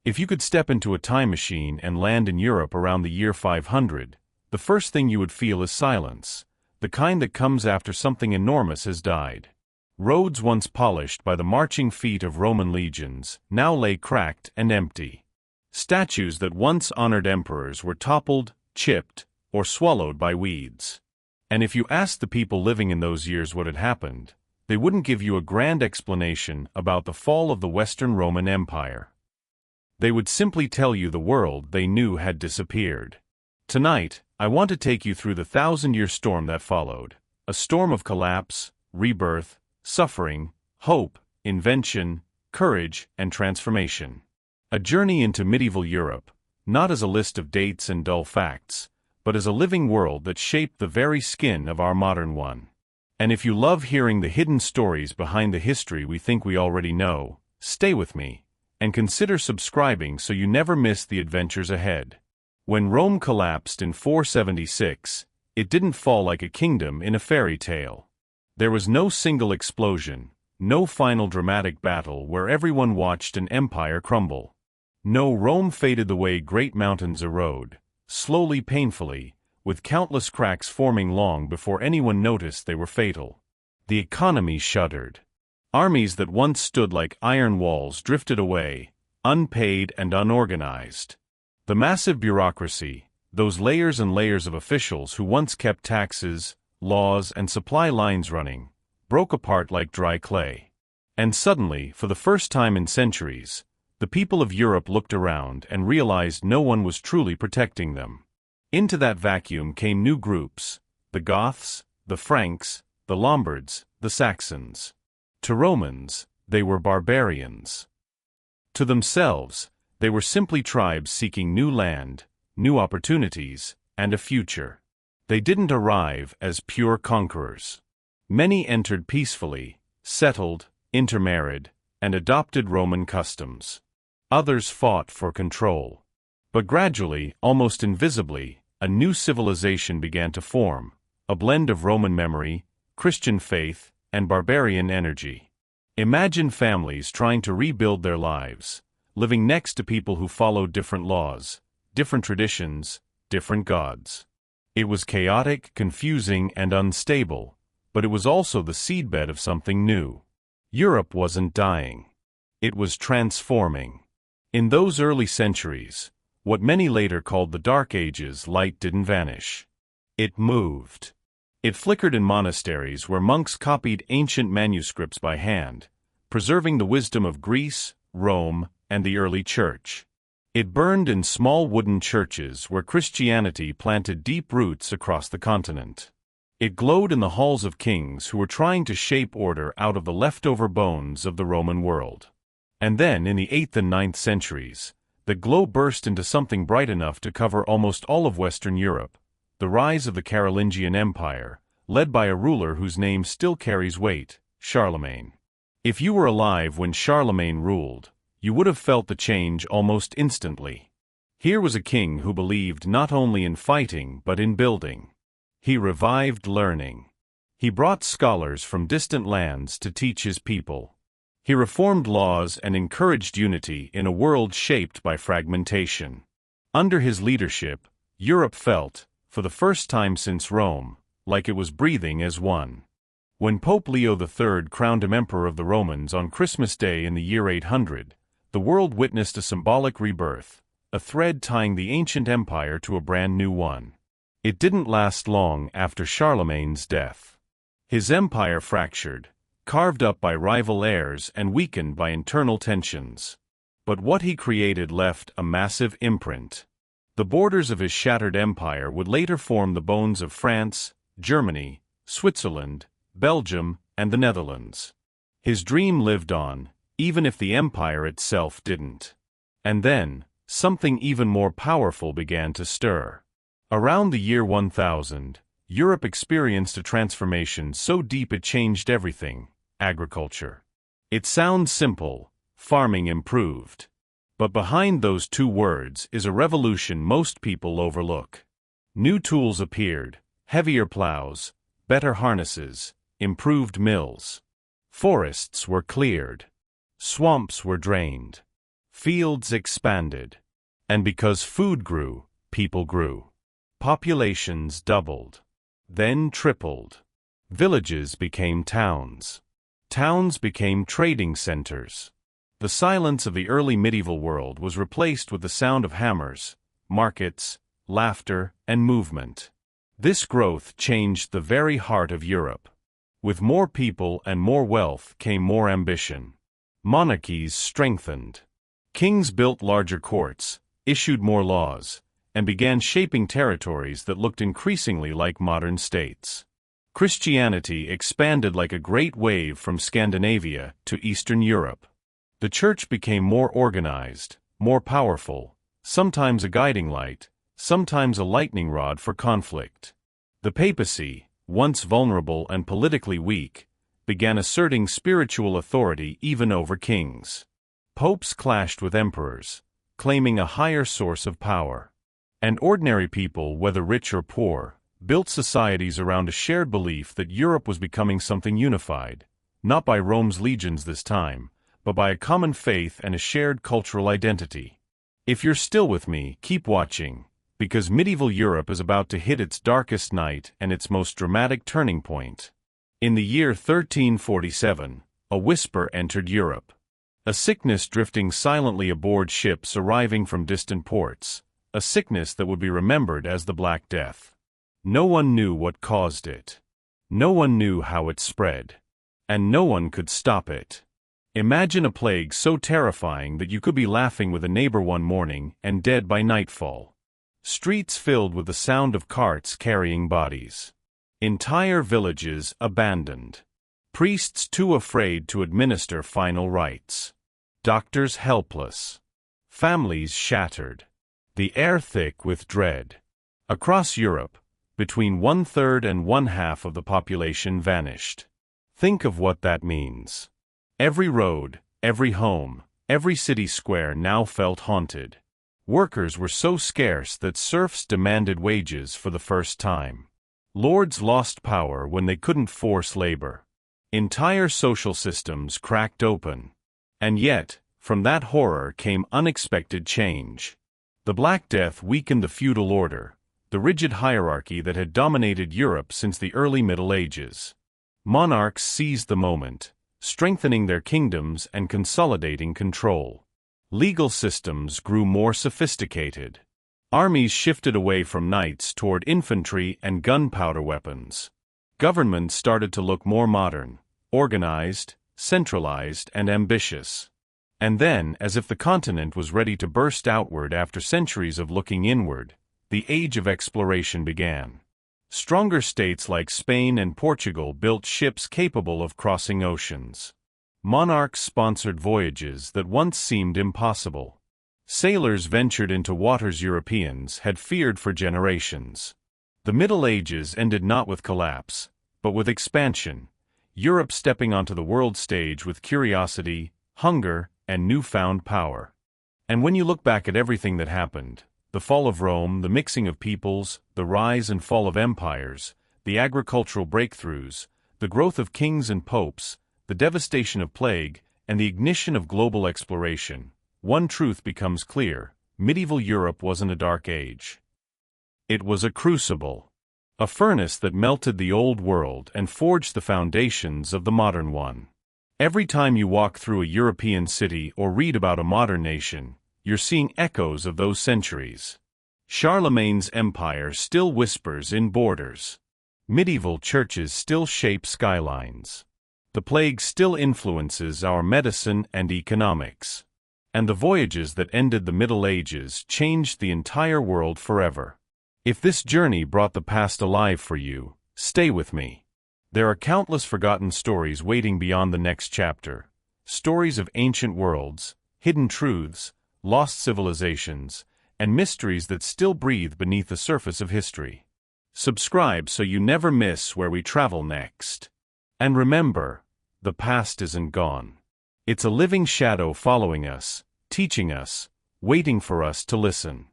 If you could step into a time machine and land in Europe around the year 500, the first thing you would feel is silence, the kind that comes after something enormous has died. Roads once polished by the marching feet of Roman legions now lay cracked and empty. Statues that once honored emperors were toppled, chipped, or swallowed by weeds. And if you asked the people living in those years what had happened, they wouldn't give you a grand explanation about the fall of the Western Roman Empire. They would simply tell you the world they knew had disappeared. Tonight, I want to take you through the 1,000-year storm that followed, a storm of collapse, rebirth, suffering, hope, invention, courage, and transformation. A journey into medieval Europe, not as a list of dates and dull facts, but as a living world that shaped the very skin of our modern one. And if you love hearing the hidden stories behind the history we think we already know, stay with me, and consider subscribing so you never miss the adventures ahead. When Rome collapsed in 476, it didn't fall like a kingdom in a fairy tale. There was no single explosion, no final dramatic battle where everyone watched an empire crumble. No, Rome faded the way great mountains erode, slowly, painfully, with countless cracks forming long before anyone noticed they were fatal. The economy shuddered. Armies that once stood like iron walls drifted away, unpaid and unorganized. The massive bureaucracy, those layers and layers of officials who once kept taxes, laws, and supply lines running, broke apart like dry clay. And suddenly, for the first time in centuries, the people of Europe looked around and realized no one was truly protecting them. Into that vacuum came new groups: the Goths, the Franks, the Lombards, the Saxons. To Romans, they were barbarians. To themselves, they were simply tribes seeking new land, new opportunities, and a future. They didn't arrive as pure conquerors. Many entered peacefully, settled, intermarried, and adopted Roman customs. Others fought for control. But gradually, almost invisibly, a new civilization began to form, a blend of Roman memory, Christian faith, and barbarian energy. Imagine families trying to rebuild their lives, living next to people who followed different laws, different traditions, different gods. It was chaotic, confusing, and unstable, but it was also the seedbed of something new. Europe wasn't dying. It was transforming. In those early centuries, what many later called the Dark Ages, light didn't vanish. It moved. It flickered in monasteries where monks copied ancient manuscripts by hand, preserving the wisdom of Greece, Rome, and the early church. It burned in small wooden churches where Christianity planted deep roots across the continent. It glowed in the halls of kings who were trying to shape order out of the leftover bones of the Roman world. And then, in the 8th and 9th centuries, the glow burst into something bright enough to cover almost all of Western Europe: the rise of the Carolingian Empire, led by a ruler whose name still carries weight, Charlemagne. If you were alive when Charlemagne ruled, you would have felt the change almost instantly. Here was a king who believed not only in fighting but in building. He revived learning. He brought scholars from distant lands to teach his people. He reformed laws and encouraged unity in a world shaped by fragmentation. Under his leadership, Europe felt, for the first time since Rome, like it was breathing as one. When Pope Leo III crowned him Emperor of the Romans on Christmas Day in the year 800, the world witnessed a symbolic rebirth, a thread tying the ancient empire to a brand new one. It didn't last long after Charlemagne's death. His empire fractured, carved up by rival heirs and weakened by internal tensions. But what he created left a massive imprint. The borders of his shattered empire would later form the bones of France, Germany, Switzerland, Belgium, and the Netherlands. His dream lived on, even if the empire itself didn't. And then, something even more powerful began to stir. Around the year 1000, Europe experienced a transformation so deep it changed everything: agriculture. It sounds simple: farming improved. But behind those two words is a revolution most people overlook. New tools appeared: heavier plows, better harnesses, improved mills. Forests were cleared. Swamps were drained. Fields expanded. And because food grew, people grew. Populations doubled. Then tripled. Villages became towns. Towns became trading centers. The silence of the early medieval world was replaced with the sound of hammers, markets, laughter, and movement. This growth changed the very heart of Europe. With more people and more wealth came more ambition. Monarchies strengthened. Kings built larger courts, issued more laws, and began shaping territories that looked increasingly like modern states. Christianity expanded like a great wave from Scandinavia to Eastern Europe. The Church became more organized, more powerful, sometimes a guiding light, sometimes a lightning rod for conflict. The papacy, once vulnerable and politically weak, began asserting spiritual authority even over kings. Popes clashed with emperors, claiming a higher source of power. And ordinary people, whether rich or poor, built societies around a shared belief that Europe was becoming something unified, not by Rome's legions this time, but by a common faith and a shared cultural identity. If you're still with me, keep watching, because medieval Europe is about to hit its darkest night and its most dramatic turning point. In the year 1347, a whisper entered Europe. A sickness drifting silently aboard ships arriving from distant ports, a sickness that would be remembered as the Black Death. No one knew what caused it. No one knew how it spread. And no one could stop it. Imagine a plague so terrifying that you could be laughing with a neighbor one morning and dead by nightfall. Streets filled with the sound of carts carrying bodies. Entire villages abandoned. Priests too afraid to administer final rites. Doctors helpless. Families shattered. The air thick with dread. Across Europe, between 1/3 and 1/2 of the population vanished. Think of what that means. Every road, every home, every city square now felt haunted. Workers were so scarce that serfs demanded wages for the first time. Lords lost power when they couldn't force labor. Entire social systems cracked open. And yet, from that horror came unexpected change. The Black Death weakened the feudal order, the rigid hierarchy that had dominated Europe since the early Middle Ages. Monarchs seized the moment, strengthening their kingdoms and consolidating control. Legal systems grew more sophisticated. Armies shifted away from knights toward infantry and gunpowder weapons. Governments started to look more modern, organized, centralized, and ambitious. And then, as if the continent was ready to burst outward after centuries of looking inward, the age of exploration began. Stronger states like Spain and Portugal built ships capable of crossing oceans. Monarchs sponsored voyages that once seemed impossible. Sailors ventured into waters Europeans had feared for generations. The Middle Ages ended not with collapse, but with expansion, Europe stepping onto the world stage with curiosity, hunger, and newfound power. And when you look back at everything that happened, the fall of Rome, the mixing of peoples, the rise and fall of empires, the agricultural breakthroughs, the growth of kings and popes, the devastation of plague, and the ignition of global exploration, one truth becomes clear: medieval Europe wasn't a dark age. It was a crucible, a furnace that melted the old world and forged the foundations of the modern one. Every time you walk through a European city or read about a modern nation, you're seeing echoes of those centuries. Charlemagne's empire still whispers in borders. Medieval churches still shape skylines. The plague still influences our medicine and economics. And the voyages that ended the Middle Ages changed the entire world forever. If this journey brought the past alive for you, stay with me. There are countless forgotten stories waiting beyond the next chapter. Stories of ancient worlds, hidden truths, lost civilizations, and mysteries that still breathe beneath the surface of history. Subscribe so you never miss where we travel next. And remember, the past isn't gone. It's a living shadow following us, teaching us, waiting for us to listen.